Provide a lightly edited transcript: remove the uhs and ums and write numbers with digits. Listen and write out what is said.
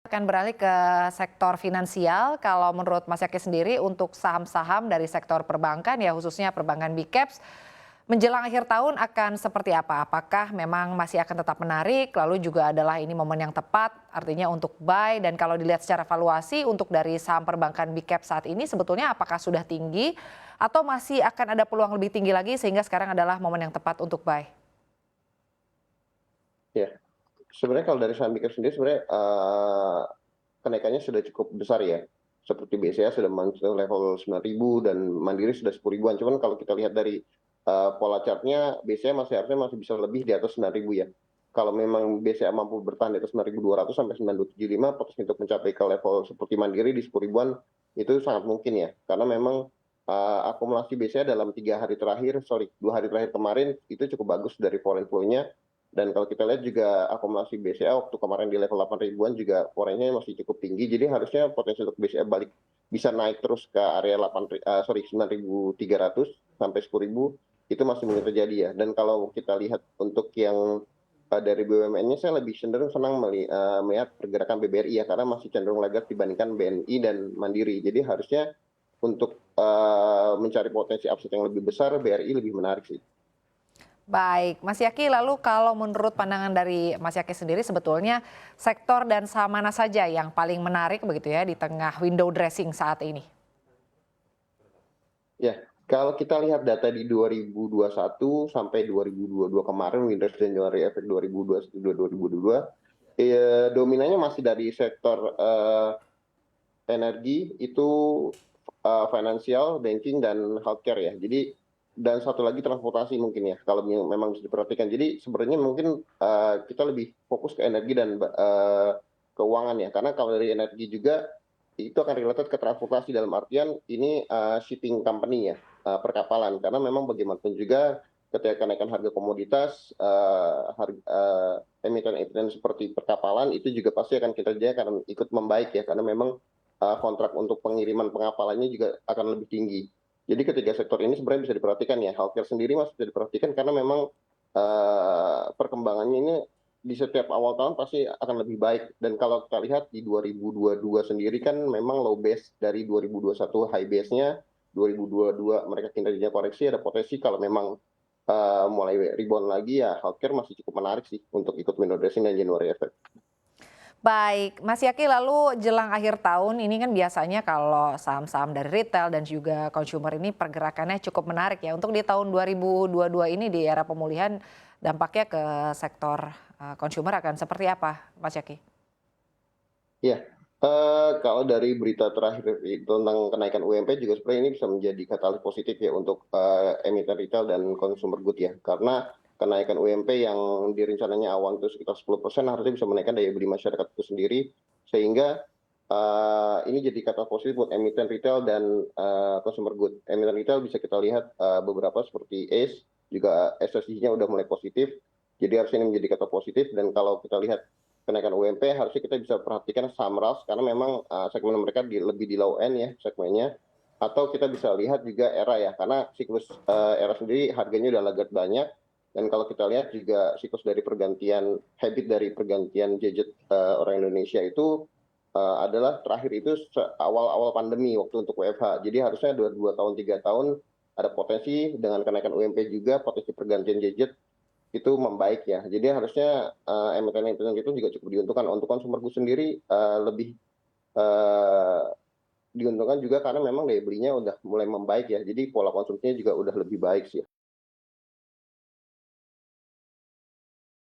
Akan beralih ke sektor finansial. Kalau menurut Mas Yaki sendiri untuk saham-saham dari sektor perbankan ya khususnya perbankan big caps menjelang akhir tahun akan seperti apa? Apakah memang masih akan tetap menarik? Lalu juga adalah ini momen yang tepat artinya untuk buy dan kalau dilihat secara valuasi untuk dari saham perbankan big cap saat ini sebetulnya apakah sudah tinggi atau masih akan ada peluang lebih tinggi lagi sehingga sekarang adalah momen yang tepat untuk buy? Ya, sebenarnya kalau dari saham Big Cap sendiri sebenarnya, kenaikannya sudah cukup besar ya. Seperti BCA sudah menyentuh level 9.000 dan Mandiri sudah 10.000-an. Cuman kalau kita lihat dari, pola chartnya BCA harusnya masih bisa lebih di atas 9.000 ya. Kalau memang BCA mampu bertahan di atas 9.200 sampai 9.275, potensi untuk mencapai ke level seperti Mandiri di 10.000-an itu sangat mungkin ya. Karena memang, akumulasi BCA dalam 2 hari terakhir kemarin itu cukup bagus dari foreign flow-nya. Dan kalau kita lihat juga akumulasi BCA waktu kemarin di level 8.000-an juga foreign-nya masih cukup tinggi. Jadi harusnya potensi untuk BCA balik bisa naik terus ke area 9.300 sampai 10.000 itu masih mungkin terjadi ya. Dan kalau kita lihat untuk yang dari BUMN-nya saya lebih cenderung senang melihat pergerakan BBRI ya karena masih cenderung laggard dibandingkan BNI dan Mandiri. Jadi harusnya untuk mencari potensi upside yang lebih besar BRI lebih menarik sih. Baik, Mas Yaki, lalu kalau menurut pandangan dari Mas Yaki sendiri sebetulnya sektor dan saham mana saja yang paling menarik begitu ya di tengah window dressing saat ini? Ya, kalau kita lihat data di 2021 sampai 2022 kemarin, Winters January Effect 2021-2022, dominannya masih dari sektor energi, itu finansial, banking, dan healthcare ya. Jadi, dan satu lagi transportasi mungkin ya, kalau memang bisa diperhatikan. Jadi sebenarnya mungkin kita lebih fokus ke energi dan keuangan ya, karena kalau dari energi juga itu akan related ke transportasi dalam artian ini shipping company ya, perkapalan. Karena memang bagaimanapun juga ketika kenaikan harga komoditas, emiten-emiten seperti perkapalan itu juga pasti akan kita kinerjanya akan ikut membaik ya, karena memang kontrak untuk pengiriman pengapalannya juga akan lebih tinggi. Jadi ketiga sektor ini sebenarnya bisa diperhatikan ya. Healthcare sendiri masih bisa diperhatikan karena memang perkembangannya ini di setiap awal tahun pasti akan lebih baik. Dan kalau kita lihat di 2022 sendiri kan memang low base dari 2021, high base-nya 2022 mereka kinerjanya koreksi, ada potensi kalau memang mulai rebound lagi ya healthcare masih cukup menarik sih untuk ikut window dressing dan January effect. Baik, Mas Yaki, lalu jelang akhir tahun ini kan biasanya kalau saham-saham dari retail dan juga consumer ini pergerakannya cukup menarik ya. Untuk di tahun 2022 ini di era pemulihan dampaknya ke sektor consumer akan seperti apa, Mas Yaki? Ya, kalau dari berita terakhir tentang kenaikan UMP juga sebenarnya ini bisa menjadi katalis positif ya untuk emiten retail dan consumer good ya. Karena kenaikan UMP yang direncananya awal itu sekitar 10% harusnya bisa menaikkan daya beli masyarakat itu sendiri. Sehingga ini jadi kata positif buat emiten retail dan consumer good. Emiten retail bisa kita lihat beberapa seperti Ace, juga SSG-nya udah mulai positif. Jadi harusnya ini menjadi kata positif dan kalau kita lihat kenaikan UMP harusnya kita bisa perhatikan saham RAS karena memang segmen mereka lebih di low end ya segmennya. Atau kita bisa lihat juga ERA ya karena siklus ERA sendiri harganya udah laggard banyak. Dan kalau kita lihat juga siklus dari pergantian habit dari pergantian gadget orang Indonesia itu adalah terakhir itu awal-awal pandemi waktu untuk WFH. Jadi harusnya 2 tahun 3 tahun ada potensi dengan kenaikan UMP juga potensi pergantian gadget itu membaik ya. Jadi harusnya emiten-emiten itu juga cukup diuntungkan. Untuk consumer goods sendiri lebih diuntungkan juga karena memang daya belinya udah mulai membaik ya. Jadi pola konsumsinya juga udah lebih baik sih.